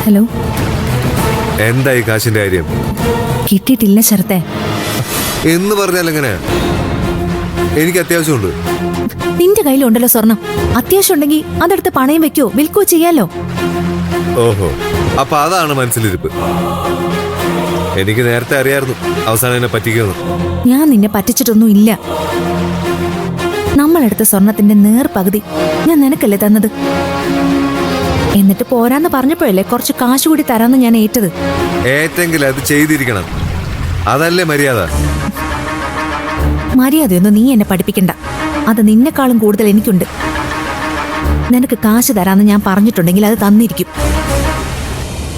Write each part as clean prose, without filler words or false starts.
Hello. എന്തായി കാശിന്റെ കാര്യം? കിട്ടിയിട്ടില്ല ശരത്തെ. എന്ന് പറഞ്ഞാൽ എങ്ങനെ? എനിക്ക് അത്യാവശ്യമുണ്ട്. നിന്റെ കയ്യിലുണ്ടല്ലോ സ്വർണം. അത്യാവശ്യം ഉണ്ടെങ്കിൽ അതെടുത്ത് പണയം വെക്കോ വിൽക്കോ ചെയ്യാലോ. ഓഹോ, അപ്പൊ അതാണ് മനസ്സിലിരിപ്പ്. എനിക്ക് നേരത്തെ അറിയായിരുന്നു അവസാനം എന്നെ പറ്റിക്കുമെന്ന്. ഞാൻ നിന്നെ പറ്റിച്ചിട്ടൊന്നും ഇല്ല. നമ്മളെടുത്ത സ്വർണത്തിന്റെ നേർപകുതി ഞാൻ നിനക്കല്ലേ തന്നത്. എന്നിട്ട് പോരാന്ന് പറഞ്ഞപ്പോഴല്ലേ കുറച്ച് കാശ് കൂടി തരാന്ന് ഞാൻ ഏറ്റത്. ഏറ്റെങ്കിൽ അത് ചെയ്തിരിക്കണം. അതല്ലേ മര്യാദ. മര്യാദയൊന്നും നീ എന്നെ പഠിപ്പിക്കണ്ട. അത് നിന്നെക്കാളും കൂടുതൽ എനിക്കുണ്ട്. നിനക്ക് കാശ് തരാന്ന് ഞാൻ പറഞ്ഞിട്ടുണ്ടെങ്കിൽ അത് തന്നിരിക്കും.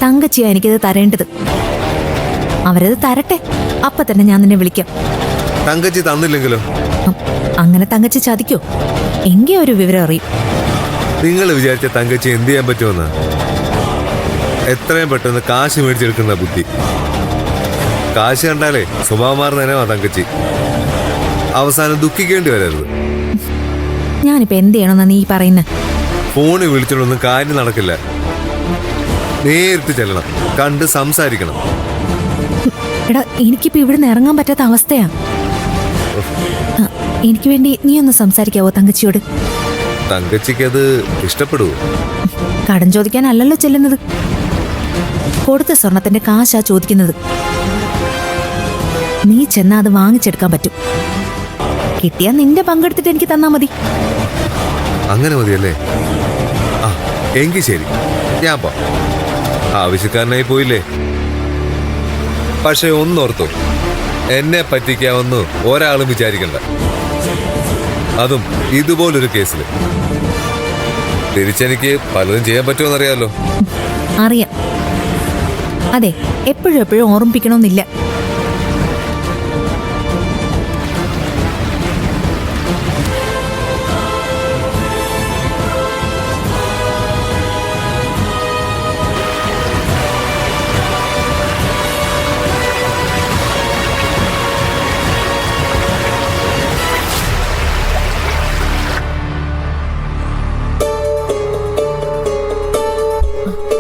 തങ്കച്ചിയാ എനിക്കത് തരേണ്ടത്. അവരത് തരട്ടെ, അപ്പൊ തന്നെ ഞാൻ നിന്നെ വിളിക്കാം. തങ്കച്ചി തന്നില്ലെങ്കിലോ? അങ്ങനെ തങ്കച്ചി ചതിക്കോ? എങ്കി ഒരു വിവരം അറിയും. നിങ്ങൾ വിചാരിച്ച തങ്കച്ചി എന്ത് ചെയ്യാൻ പറ്റുമെന്ന്? എത്രയും പെട്ടെന്ന് കാശ് മേടിച്ചെടുക്കുന്ന ബുദ്ധി. കാശ് കണ്ടാലേ സ്വഭാവം മാറുന്നതിനാ തങ്കച്ചി. അവസാനം ദുഃഖിക്കേണ്ടി വരരുത്. ഞാനിപ്പോ എന്ത് ചെയ്യണമെന്നാ നീ പറയുന്നത്? ഫോണിൽ വിളിച്ചിട്ടൊന്നും കാര്യം നടക്കില്ല. നേരിട്ട് ചെല്ലണം, കണ്ട് സംസാരിക്കണം. എടാ, എനിക്കിപ്പോ ഇവിടുന്ന് ഇറങ്ങാൻ പറ്റാത്ത അവസ്ഥയാ. എനിക്ക് വേണ്ടി നീ ഒന്ന് സംസാരിക്കാവോ തങ്കച്ചിയോട്? തങ്കച്ചിക്ക് അത് ഇഷ്ടപ്പെടുവോ? കടം ചോദിക്കാനല്ലല്ലോ ചെല്ലുന്നത്. കൊടുത്ത സ്വർണത്തിന്റെ കാശാ ചോദിക്കുന്നത്. നീ ചെന്നാ അത് വാങ്ങിച്ചെടുക്കാൻ പറ്റും. കിട്ടിയാ നിന്റെ പങ്കെടുത്തിട്ട് എനിക്ക് തന്നാ മതി. അങ്ങനെ മതിയല്ലേ? ആ, എങ്കിൽ ശരി, ഞാൻ പോ. ആവശ്യക്കാരനായി പോയില്ലേ. പക്ഷെ ഒന്നോർത്തോ, എന്നെ പറ്റിക്കാമെന്ന് ഒരാളും വിചാരിക്കണ്ട. അതും ഇതുപോലൊരു കേസിൽ. തിരിച്ചെനിക്ക് പലതും ചെയ്യാൻ പറ്റുമെന്നറിയാലോ. അറിയാം. അതെ, എപ്പോഴും എപ്പോഴും ഓർമ്മിപ്പിക്കണമെന്നില്ല.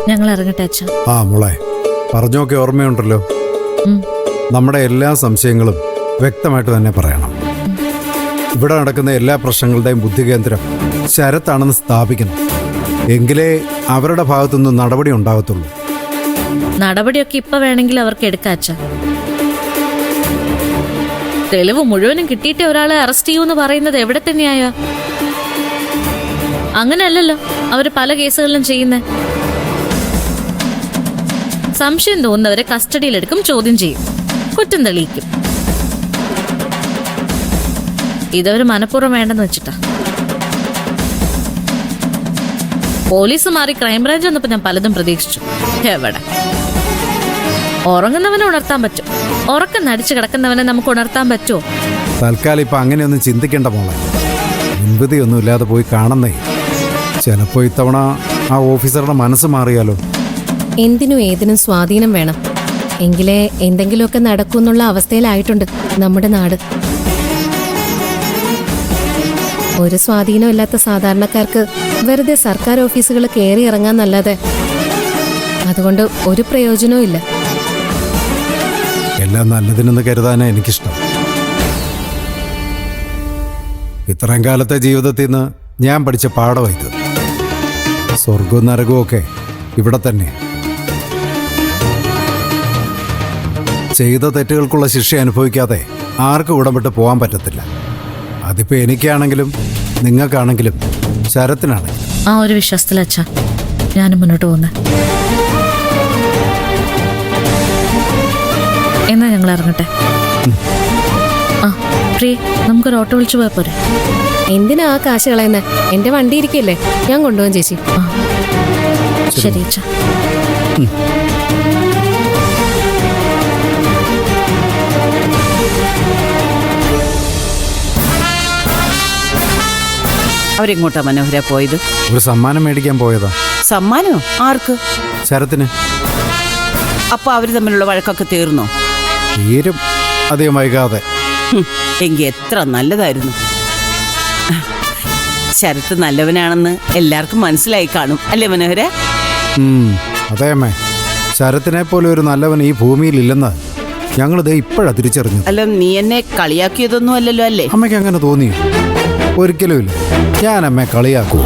ഞങ്ങൾ ഇറങ്ങട്ടെ അച്ഛാ. ആ മോളെ, പറഞ്ഞൊക്കെ ഓർമ്മയുണ്ടല്ലോ. നമ്മുടെ എല്ലാ സംശയങ്ങളും വ്യക്തമായിട്ട് തന്നെ പറയണം. ഇവിടെ നടക്കുന്ന എല്ലാ പ്രശ്നങ്ങളുടെയും ബുദ്ധികേന്ദ്രം ശരത്താണെന്ന് സ്ഥാപിക്കണം. എങ്കിലേ അവരുടെ ഭാഗത്തുനിന്ന് നടപടി ഉണ്ടാകത്തുള്ളൂ. നടപടിയൊക്കെ ഇപ്പൊ വേണമെങ്കിൽ അവർക്ക് എടുക്കാം അച്ഛാ. തെളിവ് മുഴുവനും കിട്ടിയിട്ട് ഒരാളെ അറസ്റ്റ് ചെയ്യൂന്ന് പറയുന്നത് എവിടെ തന്നെയായോ? അങ്ങനെയല്ലല്ലോ അവര് പല കേസുകളിലും ചെയ്യുന്നേ. സംശയം തോന്നുന്നവരെ കസ്റ്റഡിയിലെടുക്കും, ചോദ്യം ചെയ്യും, കുറ്റം തെളിയിക്കും. ഇതവര് മനഃപൂർവ്വം വേണ്ടെന്ന് വെച്ചിട്ടാ. പോലീസ് മാറി ക്രൈംബ്രാഞ്ച് വന്നപ്പോ ഞാൻ പലതും പ്രതീക്ഷിച്ചു. എവിടെ? ഉറങ്ങുന്നവനെ ഉണർത്താൻ പറ്റും, ഉറക്കം നടിച്ചു കിടക്കുന്നവനെ നമുക്ക് ഉണർത്താൻ പറ്റുമോ? തൽക്കാലം ഇപ്പൊ അങ്ങനെയൊന്നും ചിന്തിക്കേണ്ട മോളെ. മുൻവിധിയൊന്നും ഇല്ലാതെ പോയി കാണുന്നേ. ചിലപ്പോ ഇത്തവണ ആ ഓഫീസറുടെ മനസ്സ് മാറിയാലോ. എന്തിനും ഏതിനും സ്വാധീനം വേണം. എങ്കിലേ എന്തെങ്കിലുമൊക്കെ നടക്കൂന്നുള്ള അവസ്ഥയിലായിട്ടുണ്ട് നമ്മുടെ നാട്. ഒരു സ്വാധീനം ഇല്ലാത്ത സാധാരണക്കാർക്ക് വെറുതെ സർക്കാർ ഓഫീസുകൾ കയറി ഇറങ്ങാന്നല്ലാതെ അതുകൊണ്ട് ഒരു പ്രയോജനവും ഇല്ല. എല്ലാം നല്ലതിനെന്ന് കരുതാനാ എനിക്കിഷ്ടം. ഇത്രയും കാലത്തെ ജീവിതത്തിൽ നിന്ന് ഞാൻ പഠിച്ച പാഠമായത്. സ്വർഗവും നരകവും ഒക്കെ ഇവിടെ തന്നെ. ചെയ്ത തെറ്റുകൾക്കുള്ള ശിക്ഷ അനുഭവിക്കാതെ ആർക്കും ഇടപെട്ട് പോകാൻ പറ്റത്തില്ല. അതിപ്പോ എനിക്കാണെങ്കിലും നിങ്ങൾക്കാണെങ്കിലും ശരത്തിനാണെങ്കിലും. ആ ഒരു വിശ്വാസത്തിലച്ഛാ ഞാനും മുന്നോട്ട് പോകുന്നേ. എന്നാ ഞങ്ങൾ ഇറങ്ങട്ടെ. ആ പ്രിയ, നമുക്കൊരു ഓട്ടോ വിളിച്ചു പോയാ പോരെ? എന്തിനാ ആ കാശ് കളയുന്നേ? എന്റെ വണ്ടി ഇരിക്കല്ലേ, ഞാൻ കൊണ്ടുപോകാൻ ചേച്ചി. ശരി അച്ഛാ. അവരെങ്ങോട്ടാ മനോഹര പോയത്? ഒരു സമ്മാനം മേടിക്കാൻ പോയതാ. സമ്മാനോ? ആർക്ക്? ശരത്തിന്. അപ്പൊ അവര് തമ്മിലുള്ള വഴക്കൊക്കെ തീർന്നോ? തീരും അധികം വൈകാതെ. എങ്കി എത്ര നല്ലതായിരുന്നു. ശരത്ത് നല്ലവനാണെന്ന് എല്ലാവർക്കും മനസ്സിലായി കാണും അല്ലേ മനോഹര? അതെ അമ്മേ, ശരത്തിനെ പോലെ ഒരു നല്ലവൻ ഈ ഭൂമിയിലില്ലെന്ന് ഞങ്ങളിത് ഇപ്പോഴാണ് തിരിച്ചറിഞ്ഞു. അല്ല, നീ എന്നെ കളിയാക്കിയതൊന്നും അല്ലല്ലോ അല്ലേ? അമ്മയ്ക്ക് അങ്ങനെ തോന്നിയോ? ഒരിക്കലുമില്ല. ഞാൻ അമ്മയെ കളിയാക്കൂ.